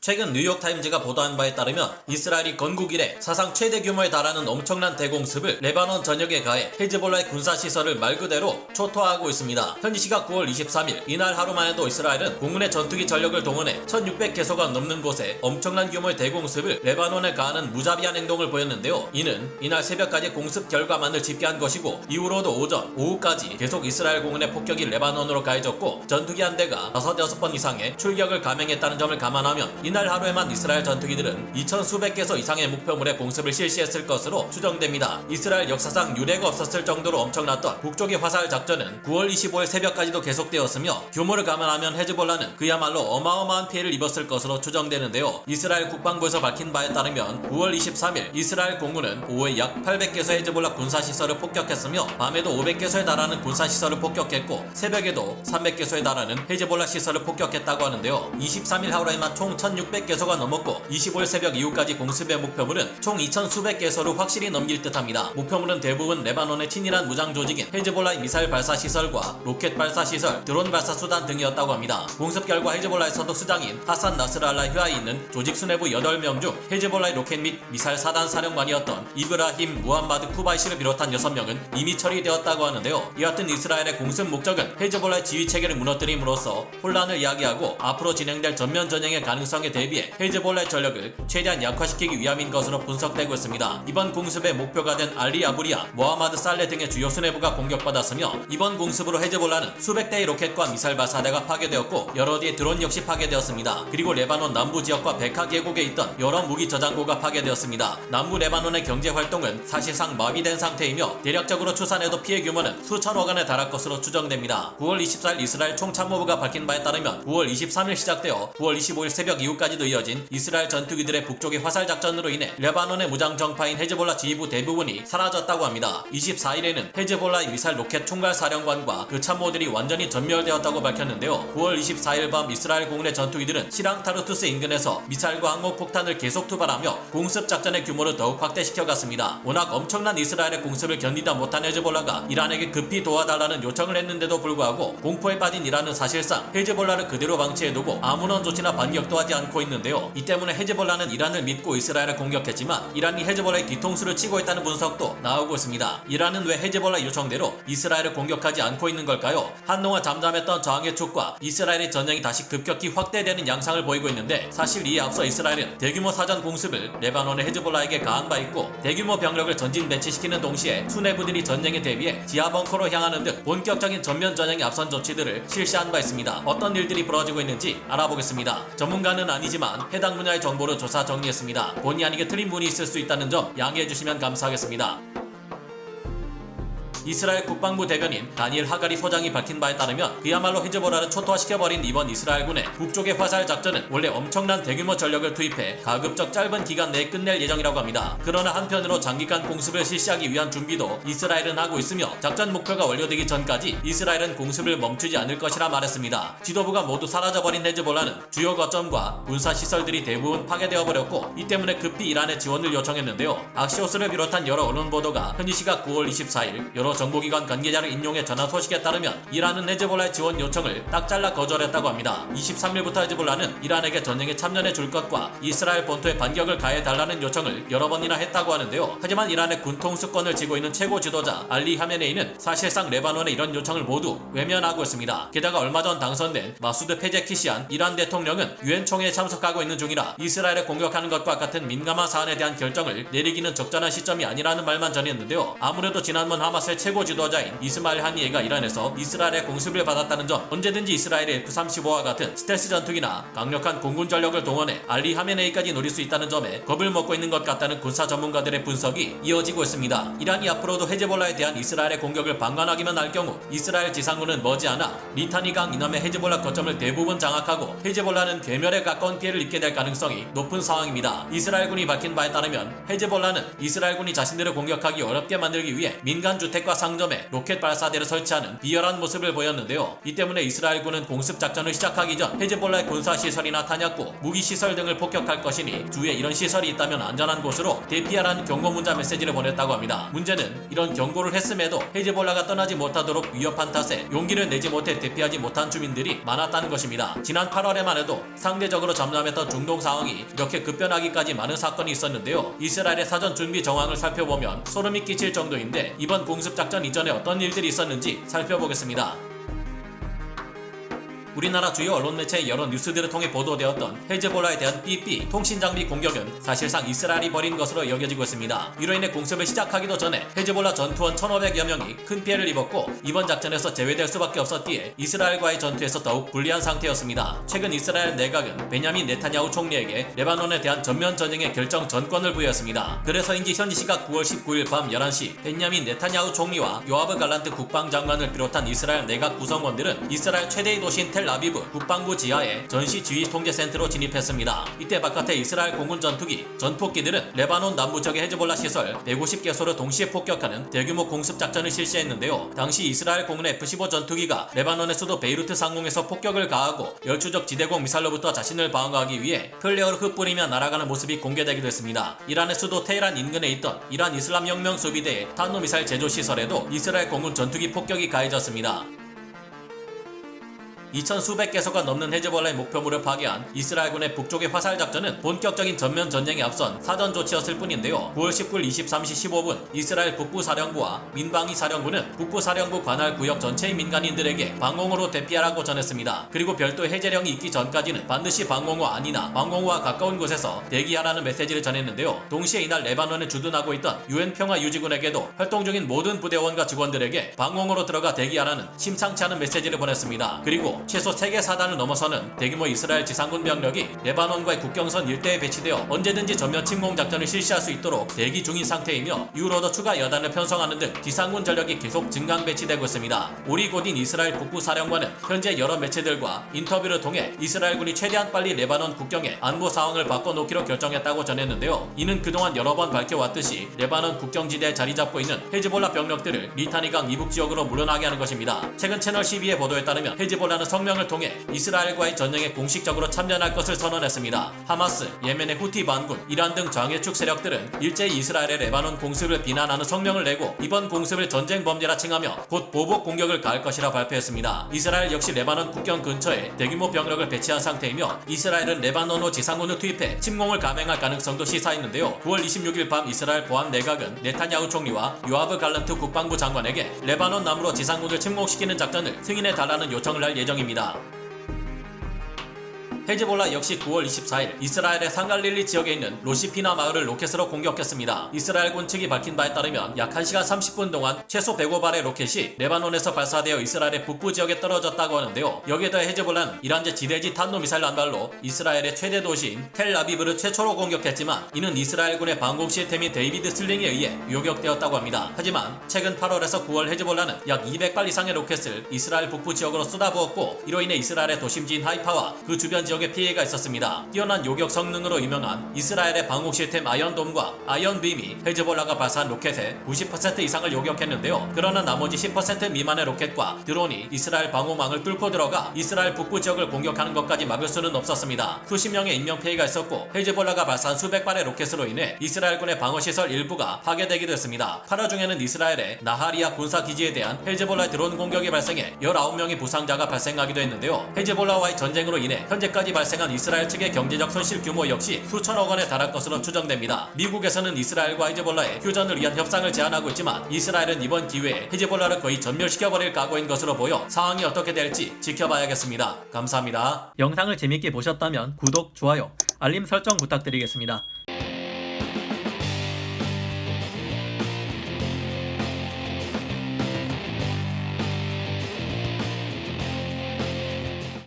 최근 뉴욕타임즈가 보도한 바에 따르면 이스라엘이 건국 이래 사상 최대 규모에 달하는 엄청난 대공습을 레바논 전역에 가해 헤즈볼라의 군사시설을 말 그대로 초토화하고 있습니다. 현지 시각 9월 23일 이날 하루만 해도 이스라엘은 공군의 전투기 전력을 동원해 1600개소가 넘는 곳에 엄청난 규모의 대공습을 레바논에 가하는 무자비한 행동을 보였는데요. 이는 이날 새벽까지 공습 결과만을 집계한 것이고 이후로도 오전, 오후까지 계속 이스라엘 공군의 폭격이 레바논으로 가해졌고 전투기 한 대가 5-6번 이상의 출격을 감행했다는 점을 감안하면 이날 하루에만 이스라엘 전투기들은 2000수백 개소 이상의 목표물에 공습을 실시했을 것으로 추정됩니다. 이스라엘 역사상 유례가 없었을 정도로 엄청났던 북쪽의 화살 작전은 9월 25일 새벽까지도 계속되었으며 규모를 감안하면 헤즈볼라는 그야말로 어마어마한 피해를 입었을 것으로 추정되는데요. 이스라엘 국방부에서 밝힌 바에 따르면 9월 23일 이스라엘 공군은 오후에 약 800개소의 헤즈볼라 군사시설을 폭격했으며 밤에도 500개소에 달하는 군사시설을 폭격했고 새벽에도 300개소에 달하는 헤즈볼라 시설을 폭격했다고 하는데요. 23일 하루에만 총 1600개소가 넘었고 25일 새벽 이후까지 공습의 목표물은 총 2000수백 개소를 확실히 넘길 듯합니다. 목표물은 대부분 레바논의 친일한 무장 조직인 헤즈볼라의 미사일 발사 시설과 로켓 발사 시설, 드론 발사 수단 등이었다고 합니다. 공습 결과 헤즈볼라의 서독 수장인 하산 나스랄라 휘하에 있는 조직 수뇌부 8명 중 헤즈볼라의 로켓 및 미사일 사단 사령관이었던 이브라힘 무함마드 쿠바이시를 비롯한 6명은 이미 처리되었다고 하는데요. 여하튼 이스라엘의 공습 목적은 헤즈볼라의 지휘 체계를 무너뜨림으로써 혼란을 야기하고 앞으로 진행될 전면 전쟁의 가능성에 대비해 헤즈볼라의 전력을 최대한 약화시키기 위함인 것으로 분석되고 있습니다. 이번 공습의 목표가 된 알리 아부리아, 모하마드 살레 등의 주요 수뇌부가 공격받았으며 이번 공습으로 헤즈볼라는 수백 대의 로켓과 미사일 발사대가 파괴되었고 여러 대의 드론 역시 파괴되었습니다. 그리고 레바논 남부 지역과 베카 계곡에 있던 여러 무기 저장고가 파괴되었습니다. 남부 레바논의 경제 활동은 사실상 마비된 상태이며 대략적으로 추산해도 피해 규모는 수천억 원에 달할 것으로 추정됩니다. 9월 24일 이스라엘 총참모부가 밝힌 바에 따르면 9월 23일 시작되어 9월 25일 새벽 이후까지도 이어진 이스라엘 전투기들의 북쪽의 화살 작전으로 인해 레바논의 무장 정파인 헤즈볼라 지휘부 대부분이 사라졌다고 합니다. 24일에는 헤즈볼라의 미사일 로켓 총괄 사령관과 그 참모들이 완전히 전멸되었다고 밝혔는데요. 9월 24일 밤 이스라엘 공군의 전투기들은 시랑 타르투스 인근에서 미사일과 항공폭탄을 계속 투발하며 공습 작전의 규모를 더욱 확대시켜갔습니다. 워낙 엄청난 이스라엘의 공습을 견디다 못한 헤즈볼라가 이란에게 급히 도와달라는 요청을 했는데도 불구하고 공포에 빠진 이란은 사실상 헤즈볼라를 그대로 방치해두고 아무런 조치나 반격도 하지 않고 있는데요. 이 때문에 헤즈볼라는 이란을 믿고 이스라엘을 공격했지만 이란이 헤즈볼라의 뒤통수를 치고 있다는 분석도 나오고 있습니다. 이란은 왜 헤즈볼라 요청대로 이스라엘을 공격하지 않고 있는 걸까요? 한동안 잠잠했던 저항의 축과 이스라엘의 전쟁이 다시 급격히 확대되는 양상을 보이고 있는데 사실 이에 앞서 이스라엘은 대규모 사전 공습을 레바논의 헤즈볼라에게 가한 바 있고 대규모 병력을 전진 배치시키는 동시에 수뇌부들이 전쟁에 대비해 지하 벙커로 향하는 등 본격적인 전면 전쟁에 앞선 조치들을 실시한 바 있습니다. 어떤 일들이 벌어지고 있는지 알아보겠습니다. 전문가는 아니지만 해당 분야의 정보를 조사 정리했습니다. 본의 아니게 틀린 분이 있을 수 있다는 점 양해해 주시면 감사하겠습니다. 이스라엘 국방부 대변인 다니엘 하가리 소장이 밝힌 바에 따르면 그야말로 헤즈볼라를 초토화시켜버린 이번 이스라엘군의 북쪽의 화살 작전은 원래 엄청난 대규모 전력을 투입해 가급적 짧은 기간 내에 끝낼 예정이라고 합니다. 그러나 한편으로 장기간 공습을 실시하기 위한 준비도 이스라엘은 하고 있으며 작전 목표가 완료되기 전까지 이스라엘은 공습을 멈추지 않을 것이라 말했습니다. 지도부가 모두 사라져버린 헤즈볼라는 주요 거점과 군사시설들이 대부분 파괴되어 버렸고 이 때문에 급히 이란의 지원을 요청했는데요. 악시오스를 비롯한 여러 언론 보도가 현지 시각 9월 24일 여러 정보기관 관계자를 인용해 전한 소식에 따르면 이란은 헤즈볼라의 지원 요청을 딱 잘라 거절했다고 합니다. 23일부터 헤즈볼라는 이란에게 전쟁에 참전해 줄 것과 이스라엘 본토에 반격을 가해달라는 요청을 여러 번이나 했다고 하는데요. 하지만 이란의 군통수권을 쥐고 있는 최고 지도자 알리 하메네이는 사실상 레바논의 이런 요청을 모두 외면하고 있습니다. 게다가 얼마 전 당선된 마수드 페제키시안 이란 대통령은 유엔 총회에 참석하고 있는 중이라 이스라엘을 공격하는 것과 같은 민감한 사안에 대한 결정을 내리기는 적절한 시점이 아니라는 말만 전했는데요. 아무래도 지난번 하마스의 최고 지도자인 이스마일 하니에가 이란에서 이스라엘의 공습을 받았다는 점, 언제든지 이스라엘의 F-35와 같은 스텔스 전투기나 강력한 공군 전력을 동원해 알리 하메네이까지 노릴 수 있다는 점에 겁을 먹고 있는 것 같다는 군사 전문가들의 분석이 이어지고 있습니다. 이란이 앞으로도 헤즈볼라에 대한 이스라엘의 공격을 방관하기만 할 경우 이스라엘 지상군은 머지않아 리타니강 이남의 헤즈볼라 거점을 대부분 장악하고 헤즈볼라는 괴멸에 가까운 피해를 입게 될 가능성이 높은 상황입니다. 이스라엘군이 밝힌 바에 따르면 헤즈볼라는 이스라엘군이 자신들을 공격하기 어렵게 만들기 위해 민간 주택과 상점에 로켓 발사대를 설치하는 비열한 모습을 보였는데요. 이 때문에 이스라엘군은 공습작전을 시작하기 전 헤즈볼라의 군사시설이나 탄약고, 무기시설 등을 폭격할 것이니 주위에 이런 시설이 있다면 안전한 곳으로 대피하라는 경고 문자 메시지를 보냈다고 합니다. 문제는 이런 경고를 했음에도 헤즈볼라가 떠나지 못하도록 위협한 탓에 용기를 내지 못해 대피하지 못한 주민들이 많았다는 것입니다. 지난 8월에만 해도 상대적으로 잠잠했던 중동 상황이 이렇게 급변하기까지 많은 사건이 있었는데요. 이스라엘의 사전 준비 정황을 살펴보면 소름이 끼칠 정도인데 이번 공습작전 이전에 어떤 일들이 있었는지 살펴보겠습니다. 우리나라 주요 언론 매체의 여러 뉴스들을 통해 보도되었던 헤즈볼라에 대한 삐삐 통신장비 공격은 사실상 이스라엘이 벌인 것으로 여겨지고 있습니다. 이로 인해 공습을 시작하기도 전에 헤즈볼라 전투원 1,500여 명이 큰 피해를 입었고 이번 작전에서 제외될 수밖에 없었기에 이스라엘과의 전투에서 더욱 불리한 상태였습니다. 최근 이스라엘 내각은 베냐민 네타냐후 총리에게 레바논에 대한 전면 전쟁의 결정 전권을 부여했습니다. 그래서인지 현지 시각 9월 19일 밤 11시 베냐민 네타냐후 총리와 요아브 갈란트 국방장관을 비롯한 이스라엘 내각 구성원들은 이스라엘 최대의 도시인 텔아비브 국방부 지하에 전시 지휘 통제센터로 진입했습니다. 이때 바깥에 이스라엘 공군 전투기, 전폭기들은 레바논 남부 지역의 헤즈볼라 시설 150개소를 동시에 폭격하는 대규모 공습 작전을 실시했는데요. 당시 이스라엘 공군 F-15 전투기가 레바논의 수도 베이루트 상공에서 폭격을 가하고 열추적 지대공 미사일로부터 자신을 방어하기 위해 플레어를 흩뿌리며 날아가는 모습이 공개되기도 했습니다. 이란의 수도 테헤란 인근에 있던 이란 이슬람혁명 수비대의 탄도미사일 제조 시설에도 이스라엘 공군 전투기 폭격이 가해졌습니다. 2천 수백 개소가 넘는 헤즈볼라의 목표물을 파괴한 이스라엘군의 북쪽의 화살 작전은 본격적인 전면 전쟁에 앞선 사전 조치였을 뿐인데요. 9월 19일 23시 15분 이스라엘 북부사령부와 민방위 사령부는 북부사령부 관할 구역 전체의 민간인들에게 방공호로 대피하라고 전했습니다. 그리고 별도의 해제령이 있기 전까지는 반드시 방공호 안이나 방공호와 가까운 곳에서 대기하라는 메시지를 전했는데요. 동시에 이날 레바논에 주둔하고 있던 UN 평화유지군에게도 활동 중인 모든 부대원과 직원들에게 방공호로 들어가 대기하라는 심상치 않은 메시지를 보냈습니다. 그리고 최소 3개 사단을 넘어서는 대규모 이스라엘 지상군 병력이 레바논과의 국경선 일대에 배치되어 언제든지 전면 침공 작전을 실시할 수 있도록 대기 중인 상태이며 이후로도 추가 여단을 편성하는 등 지상군 전력이 계속 증강 배치되고 있습니다. 우리 곧인 이스라엘 북부사령관은 현재 여러 매체들과 인터뷰를 통해 이스라엘군이 최대한 빨리 레바논 국경의 안보 상황을 바꿔놓기로 결정했다고 전했는데요. 이는 그동안 여러 번 밝혀왔듯이 레바논 국경지대에 자리 잡고 있는 헤즈볼라 병력들을 리타니강 이북 지역으로 물러나게 하는 것입니다. 최근 채널 12의 보도에 따르면 헤즈볼라는 성명을 통해 이스라엘과의 전쟁에 공식적으로 참전할 것을 선언했습니다. 하마스, 예멘의 후티 반군, 이란 등 장외축 세력들은 일제히 이스라엘의 레바논 공습을 비난하는 성명을 내고 이번 공습을 전쟁 범죄라 칭하며 곧 보복 공격을 가할 것이라 발표했습니다. 이스라엘 역시 레바논 국경 근처에 대규모 병력을 배치한 상태이며 이스라엘은 레바논으로 지상군을 투입해 침공을 감행할 가능성도 시사했는데요. 9월 26일 밤 이스라엘 보안 내각은 네타냐후 총리와 요아브 갈란트 국방부 장관에게 레바논 남으로 지상군을 침공시키는 작전을 승인해달라는 요청을 할 예정입니다. 헤즈볼라 역시 9월 24일 이스라엘의 상갈릴리 지역에 있는 로시피나 마을을 로켓으로 공격했습니다. 이스라엘군 측이 밝힌 바에 따르면 약 1시간 30분 동안 최소 105발의 로켓이 레바논에서 발사되어 이스라엘의 북부 지역에 떨어졌다고 하는데요. 여기에 더해 헤즈볼라는 이란제 지대지 탄도미사일 한 발로 이스라엘의 최대 도시인 텔아비브를 최초로 공격했지만 이는 이스라엘군의 방공 시스템인 데이비드 슬링에 의해 요격되었다고 합니다. 하지만 최근 8월에서 9월 헤즈볼라는 약 200발 이상의 로켓을 이스라엘 북부 지역으로 쏟아부었고 이로 인해 이스라엘의 도심지인 하이파와 그 주변 지역 피해가 있었습니다. 뛰어난 요격 성능으로 유명한 이스라엘의 방공 시스템 아이언돔과 아이언빔이 헤즈볼라가 발사한 로켓의 90% 이상을 요격했는데요. 그러나 나머지 10% 미만의 로켓과 드론이 이스라엘 방공망을 뚫고 들어가 이스라엘 북부 지역을 공격하는 것까지 막을 수는 없었습니다. 수십 명의 인명피해가 있었고 헤즈볼라가 발사한 수백 발의 로켓으로 인해 이스라엘군의 방어시설 일부가 파괴되기도 했습니다. 8월 중에는 이스라엘의 나하리아 군사기지에 대한 헤즈볼라의 드론 공격이 발생해 19명의 부상자가 발생하기도 했는데요. 헤즈볼라와의 전쟁으로 인해 현재까지 발생한 이스라엘 측의 경제적 손실 규모 역시 수천억 원에 달할 것으로 추정됩니다. 미국에서는 이스라엘과 헤즈볼라의 휴전을 위한 협상을 제안하고 있지만 이스라엘은 이번 기회에 헤즈볼라를 거의 전멸시켜버릴 각오인 것으로 보여 상황이 어떻게 될지 지켜봐야겠습니다. 감사합니다. 영상을 재밌게 보셨다면 구독, 좋아요, 알림 설정 부탁드리겠습니다.